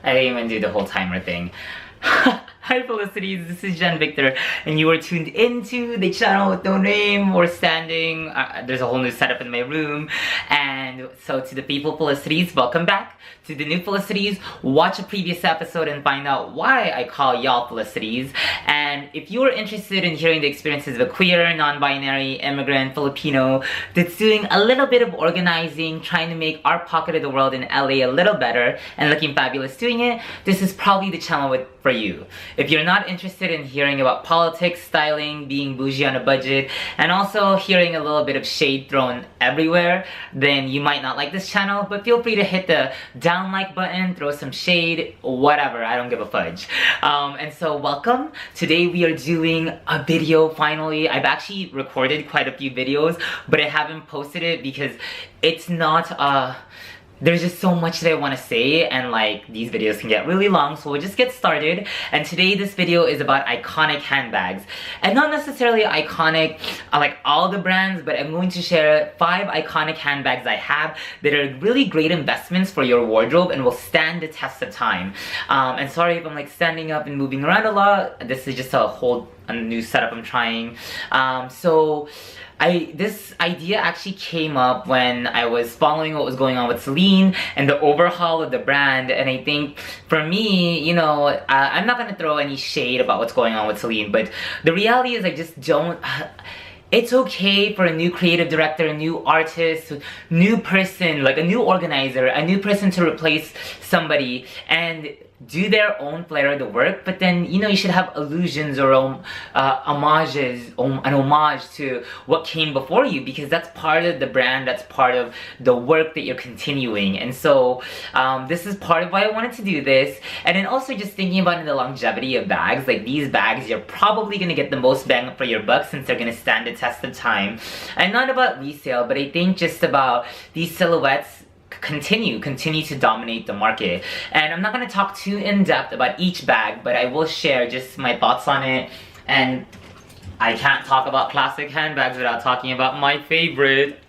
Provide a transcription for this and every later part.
I didn't even do the whole timer thing. Hi Felicities, this is Jen Victor, and you are tuned into the channel with no name or standing. There's a whole new setup in my room. And so to the people Felicities, welcome back. To the new Felicities, watch a previous episode and find out why I call y'all Felicities. And if you are interested in hearing the experiences of a queer, non-binary, immigrant, Filipino that's doing a little bit of organizing, trying to make our pocket of the world in LA a little better, and looking fabulous doing it, this is probably the channel for you. If you're not interested in hearing about politics, styling, being bougie on a budget, and also hearing a little bit of shade thrown everywhere, then you might not like this channel, but feel free to hit the down like button, throw some shade, whatever, I don't give a fudge. And so welcome. Today we are doing a video finally. I've actually recorded quite a few videos, but I haven't posted it because it's not, there's just so much that I want to say, and like these videos can get really long, so we'll just get started. And today this video is about iconic handbags, and not necessarily iconic like all the brands, but I'm going to share 5 iconic handbags I have that are really great investments for your wardrobe and will stand the test of time. And sorry if I'm like standing up and moving around a lot. This is just a new setup I'm trying. This idea actually came up when I was following what was going on with Celine and the overhaul of the brand, and I think for me, you know, I'm not gonna throw any shade about what's going on with Celine, but the reality is I just don't. It's okay for a new creative director, a new artist, new person, like a new organizer, a new person to replace somebody and do their own flair of the work, but then, you know, you should have allusions or homages, an homage to what came before you, because that's part of the brand, that's part of the work that you're continuing. And so this is part of why I wanted to do this. And then also just thinking about the longevity of bags, like these bags, you're probably gonna get the most bang for your buck since they're gonna stand the test of time. And not about resale, but I think just about these silhouettes continue to dominate the market. And I'm not going to talk too in-depth about each bag, but I will share just my thoughts on it. And I can't talk about classic handbags without talking about my favorite.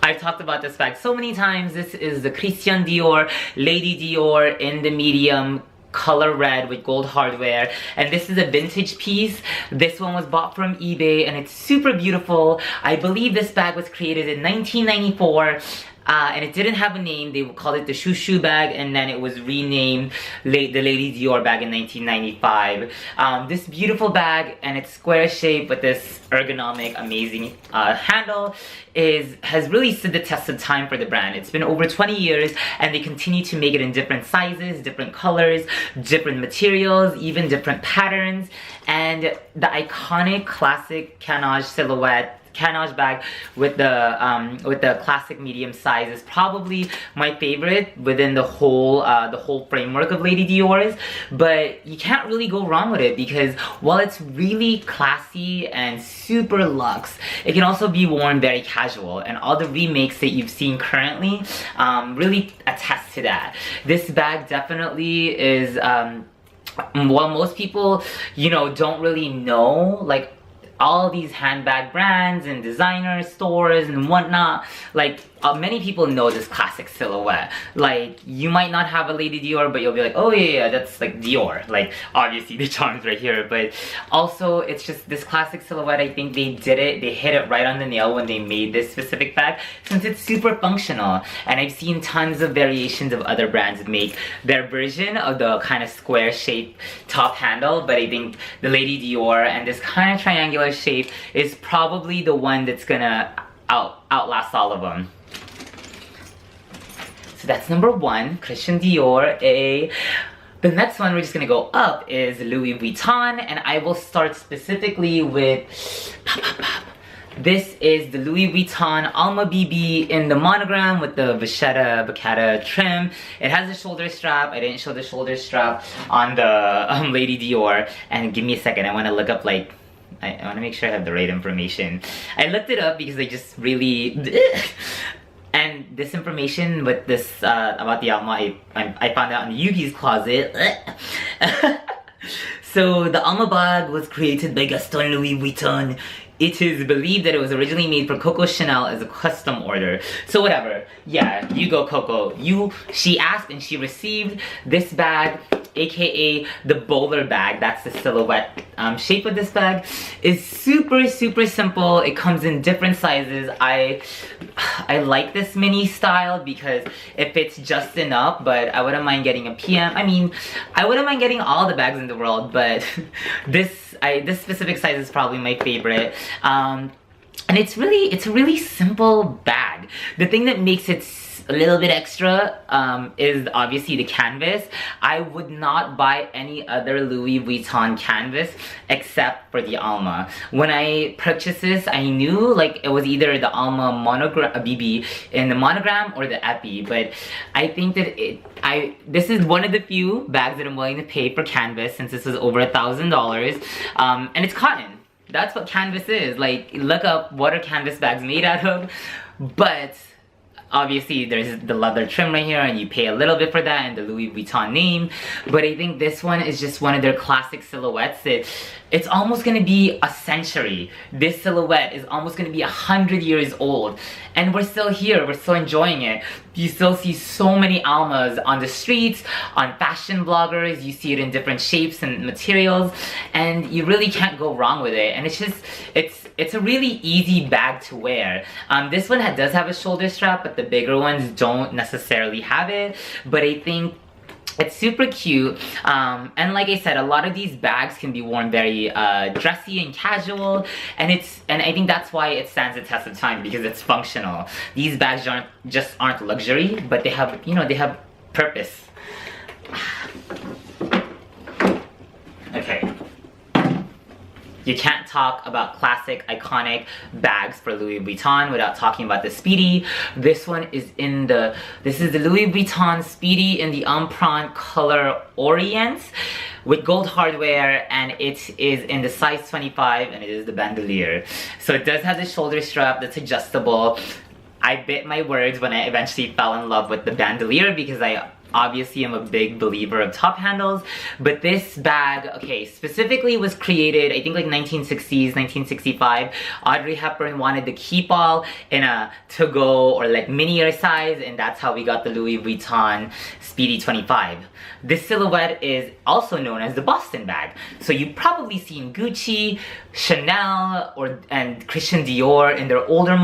I've talked about this bag so many times. This is the Christian Dior Lady Dior in the medium color red with gold hardware, and this is a vintage piece. This one was bought from eBay and it's super beautiful. I believe this bag was created in 1994. And it didn't have a name. They called it the Chouchou bag, and then it was renamed the Lady Dior bag in 1995. This beautiful bag, and it's square shaped with this ergonomic, amazing handle, has really stood the test of time for the brand. It's been over 20 years, and they continue to make it in different sizes, different colors, different materials, even different patterns. And the iconic classic canage silhouette, canage bag with the classic medium size is probably my favorite within the whole framework of Lady Dior's. But you can't really go wrong with it, because while it's really classy and super luxe, it can also be worn very casual, and all the remakes that you've seen currently really attest to that. This bag definitely is while most people, you know, don't really know like all these handbag brands and designer stores and whatnot, like many people know this classic silhouette. Like, you might not have a Lady Dior, but you'll be like, oh yeah, that's like Dior. Like, obviously the charm's right here, but also it's just this classic silhouette. I think they hit it right on the nail when they made this specific bag, since it's super functional. And I've seen tons of variations of other brands make their version of the kind of square shaped top handle, but I think the Lady Dior and this kind of triangular shape is probably the one that's gonna outlast all of them. So that's number 1, Christian Dior. The next one we're just gonna go up is Louis Vuitton, and I will start specifically with this is the Louis Vuitton Alma BB in the monogram with the Vachetta trim. It has a shoulder strap. I didn't show the shoulder strap on the Lady Dior. And give me a second, I want to look up like, I want to make sure I have the right information. I looked it up because I just really and this information with this about the Alma I found out in Yugi's closet. So the Alma bag was created by Gaston Louis Vuitton it is believed that it was originally made for Coco Chanel as a custom order. So whatever. Yeah, you go Coco. She asked and she received this bag, aka the bowler bag. That's the silhouette shape of this bag. Is super simple. It comes in different sizes. I like this mini style because it fits just enough, but I wouldn't mind getting a PM. I mean, I wouldn't mind getting all the bags in the world, but this specific size is probably my favorite. And it's a really simple bag. The thing that makes it a little bit extra is obviously the canvas. I would not buy any other Louis Vuitton canvas except for the Alma. When I purchased this, I knew like it was either the Alma monogram BB in the monogram or the Epi, but I think that this is one of the few bags that I'm willing to pay for canvas, since this was over $1,000, and it's cotton. That's what canvas is. Like, look up what are canvas bags made out of, but obviously there's the leather trim right here and you pay a little bit for that and the Louis Vuitton name. But I think this one is just one of their classic silhouettes that it's almost gonna be a century. This silhouette is almost gonna be 100 years old. And we're still here, we're still enjoying it. You still see so many Almas on the streets, on fashion bloggers, you see it in different shapes and materials, and you really can't go wrong with it. And it's just, it's a really easy bag to wear. This one does have a shoulder strap, but the bigger ones don't necessarily have it. But I think it's super cute, and like I said, a lot of these bags can be worn very dressy and casual, and I think that's why it stands the test of time, because it's functional. These bags aren't luxury, but they have, you know, they have purpose. Okay. You can't talk about classic, iconic bags for Louis Vuitton without talking about the Speedy. This one is this is the Louis Vuitton Speedy in the Empreinte color Orient with gold hardware, and it is in the size 25, and it is the bandolier. So it does have the shoulder strap that's adjustable. I bit my words when I eventually fell in love with the bandolier, because I obviously I'm a big believer of top handles, but this bag, okay, specifically was created, I think like 1960s, 1965. Audrey Hepburn wanted to keep all in a to-go or like minier size, and that's how we got the Louis Vuitton Speedy 25. This silhouette is also known as the Boston bag. So you've probably seen Gucci, Chanel, and Christian Dior in their older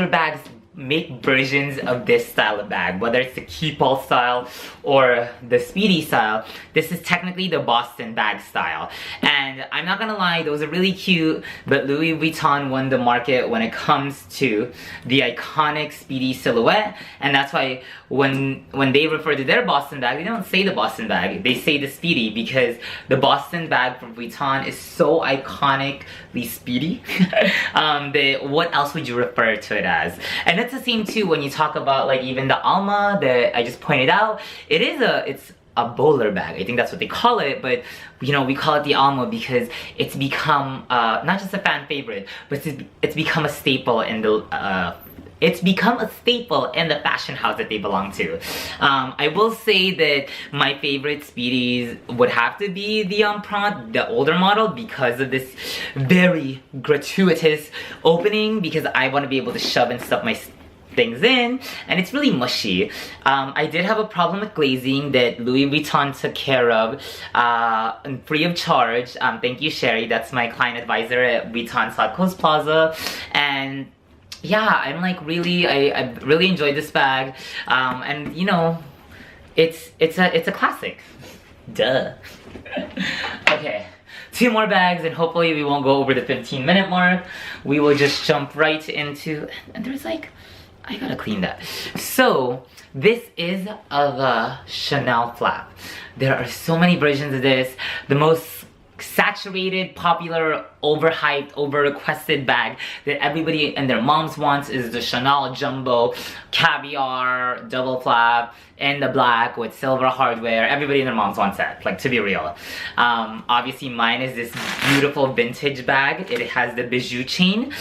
bags make versions of this style of bag, whether it's the keep all style or the Speedy style. This is technically the Boston bag style, and I'm not gonna lie, those are really cute, but Louis Vuitton won the market when it comes to the iconic Speedy silhouette, and that's why when they refer to their Boston bag, they don't say the Boston bag, they say the Speedy, because the Boston bag from Vuitton is so iconically Speedy. What else would you refer to it as? And it's the same too when you talk about like even the Alma that I just pointed out. It's a bowler bag. I think that's what they call it, but you know, we call it the Alma because it's become not just a fan favorite, but it's become a staple in the fashion house that they belong to. I will say that my favorite Speedies would have to be the Empreinte, the older model, because of this very gratuitous opening, because I want to be able to shove and stuff my things in, and it's really mushy. I did have a problem with glazing that Louis Vuitton took care of free of charge. Thank you, Sherry. That's my client advisor at Vuitton South Coast Plaza. And yeah, I'm like really, I really enjoyed this bag. And you know, it's a classic. Duh. Okay. 2 more bags, and hopefully we won't go over the 15-minute mark. We will just jump right into, and there's like, I gotta clean that. So, this is the Chanel flap. There are so many versions of this. The most saturated, popular, overhyped, over-requested bag that everybody and their moms wants is the Chanel Jumbo Caviar Double Flap in the black with silver hardware. Everybody and their moms wants that, like, to be real. Obviously mine is this beautiful vintage bag. It has the bijou chain.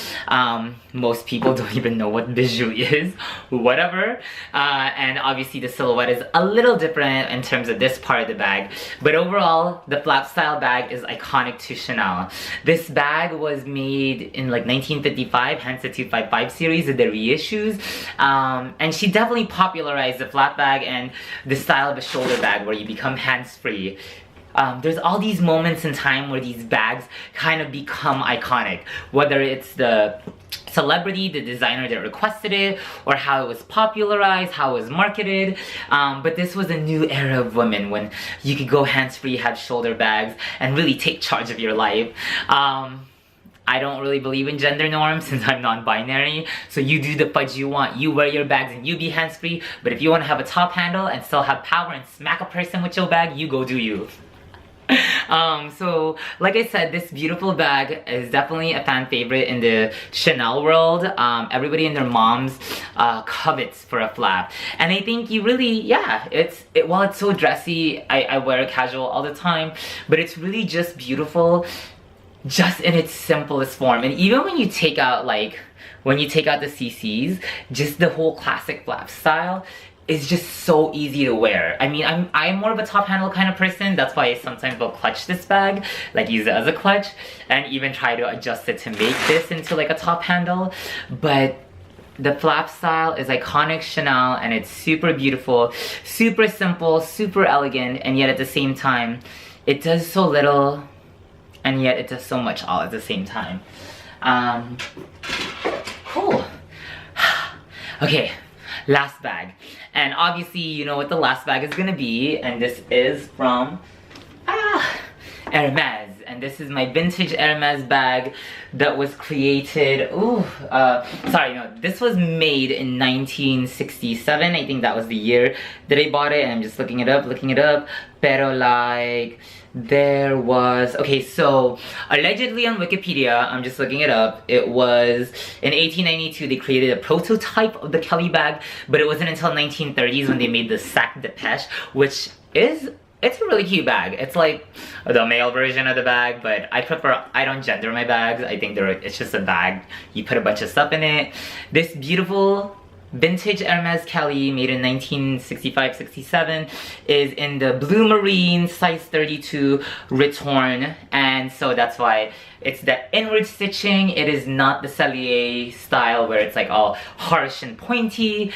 Most people don't even know what bijou is, whatever. And obviously the silhouette is a little different in terms of this part of the bag, but overall the flap style bag is iconic to Chanel. This bag was made in like 1955, hence the 255 series of the reissues. And she definitely popularized the flat bag and the style of a shoulder bag where you become hands-free. There's all these moments in time where these bags kind of become iconic, whether it's the celebrity, the designer that requested it, or how it was popularized, how it was marketed. But this was a new era of women when you could go hands-free, have shoulder bags, and really take charge of your life. I don't really believe in gender norms since I'm non-binary, so you do the fudge you want. You wear your bags and you be hands-free, but if you want to have a top handle and still have power and smack a person with your bag, you go do you. So like I said, this beautiful bag is definitely a fan favorite in the Chanel world. Everybody and their moms covets for a flap, and I think you really, yeah, while it's so dressy, I wear it casual all the time, but it's really just beautiful, just in its simplest form. And even when you take out the CCs, just the whole classic flap style is just so easy to wear. I mean, I'm more of a top handle kind of person. That's why I sometimes will clutch this bag, like use it as a clutch, and even try to adjust it to make this into like a top handle. But the flap style is iconic Chanel, and it's super beautiful, super simple, super elegant, and yet at the same time, it does so little, and yet it does so much all at the same time. Cool. Okay, last bag. And obviously, you know what the last bag is gonna be, and this is from Hermes. And this is my vintage Hermes bag that was created, this was made in 1967. I think that was the year that I bought it, and I'm just looking it up. Pero like, there was, okay, so allegedly on Wikipedia, I'm just looking it up, it was in 1892 they created a prototype of the Kelly bag, but it wasn't until 1930s when they made the sac depeche, which is, it's a really cute bag. It's like the male version of the bag, but I don't gender my bags. I think it's just a bag. You put a bunch of stuff in it. This beautiful vintage Hermes Kelly, made in 1965-67, is in the blue marine size 32 Retourne, and so that's why it's the inward stitching. It is not the Cellier style where it's like all harsh and pointy.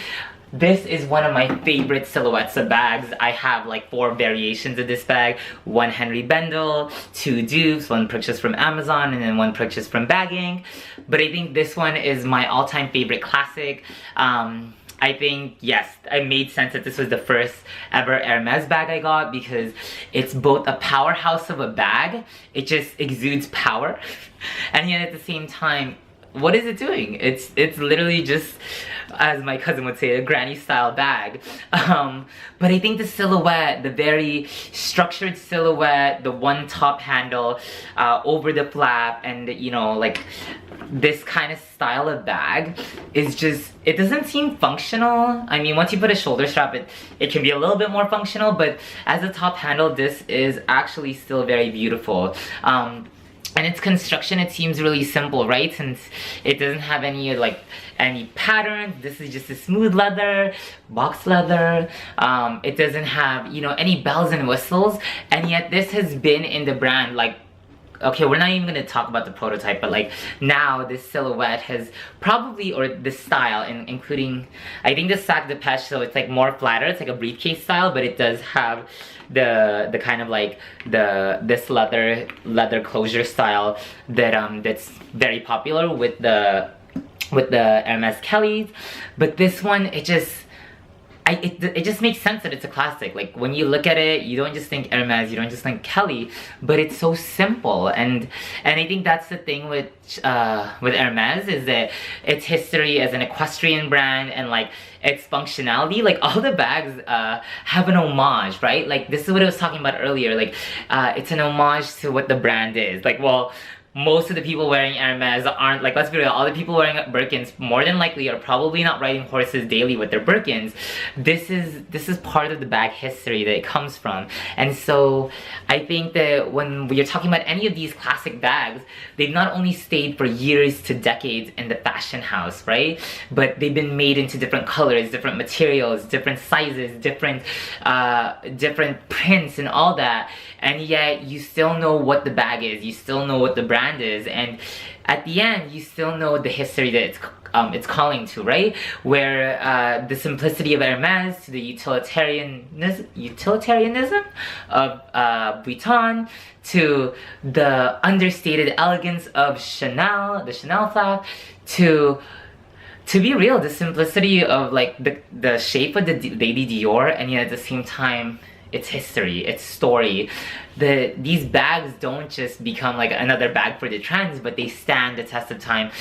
This is one of my favorite silhouettes of bags. I have like 4 variations of this bag. 1 Henry Bendel, 2 dupes, 1 purchased from Amazon, and then 1 purchased from Bagging. But I think this one is my all-time favorite classic. I think, yes, it made sense that this was the first ever Hermes bag I got, because it's both a powerhouse of a bag, it just exudes power, and yet at the same time, what is it doing? It's literally just, as my cousin would say, a granny style bag. But I think the silhouette, the very structured silhouette, the one top handle over the flap, and you know, like this kind of style of bag is just, it doesn't seem functional. I mean, once you put a shoulder strap, it can be a little bit more functional, but as a top handle, this is actually still very beautiful. And its construction, it seems really simple, right? Since it doesn't have any patterns. This is just a smooth leather, box leather. It doesn't have, you know, any bells and whistles. And yet this has been in the brand, like, okay, we're not even gonna talk about the prototype, but like now this silhouette has probably, or this style, including, I think the sac depeche, so it's like more flatter, it's like a briefcase style, but it does have the kind of like this leather closure style that that's very popular with the Hermes Kellys. But this one, it just makes sense that it's a classic. Like when you look at it, you don't just think Hermes, you don't just think Kelly, but it's so simple. And I think that's the thing with Hermes, is that its history as an equestrian brand and like its functionality, like all the bags have an homage, right? Like this is what I was talking about earlier. Like it's an homage to what the brand is. Like, well, most of the people wearing Hermes aren't, like, let's be real, all the people wearing Birkins more than likely are probably not riding horses daily with their Birkins. This is part of the bag history that it comes from. And so I think that when you're talking about any of these classic bags, they've not only stayed for years to decades in the fashion house, right? But they've been made into different colors, different materials, different sizes, different prints and all that. And yet you still know what the bag is, you still know what the brand brand is, and at the end you still know the history that it's calling to, right? Where the simplicity of Hermes to the utilitarianism of Vuitton, to the understated elegance of Chanel, the Chanel flap, to be real, the simplicity of like the shape of the Lady Dior, and yet at the same time, it's history, it's story. These bags don't just become like another bag for the trends, but they stand the test of time.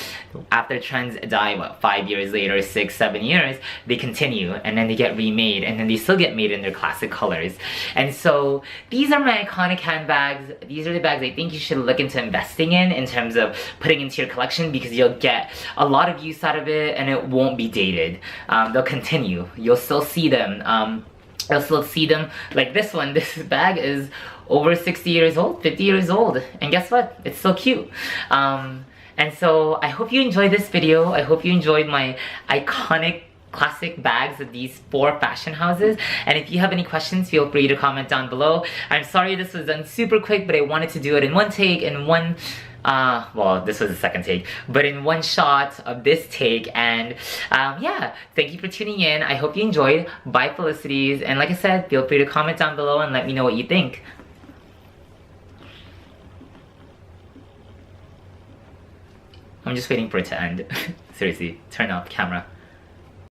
After trends die, what, 5 years later, 6, 7 years, they continue, and then they get remade, and then they still get made in their classic colors. And so these are my iconic handbags. These are the bags I think you should look into investing in terms of putting into your collection, because you'll get a lot of use out of it, and it won't be dated. They'll continue. You'll still see them. You'll still see them, like this one. This bag is over 60 years old, 50 years old, and guess what? It's still cute. And so I hope you enjoyed this video. I hope you enjoyed my iconic classic bags of these 4 fashion houses. And if you have any questions, feel free to comment down below. I'm sorry this was done super quick, but I wanted to do it in one take, in one well, this was the second take, but in one shot of this take. And yeah, thank you for tuning in. I hope you enjoyed. Bye, Felicities. And like I said, feel free to comment down below and let me know what you think. I'm just waiting for it to end. Seriously, turn off camera.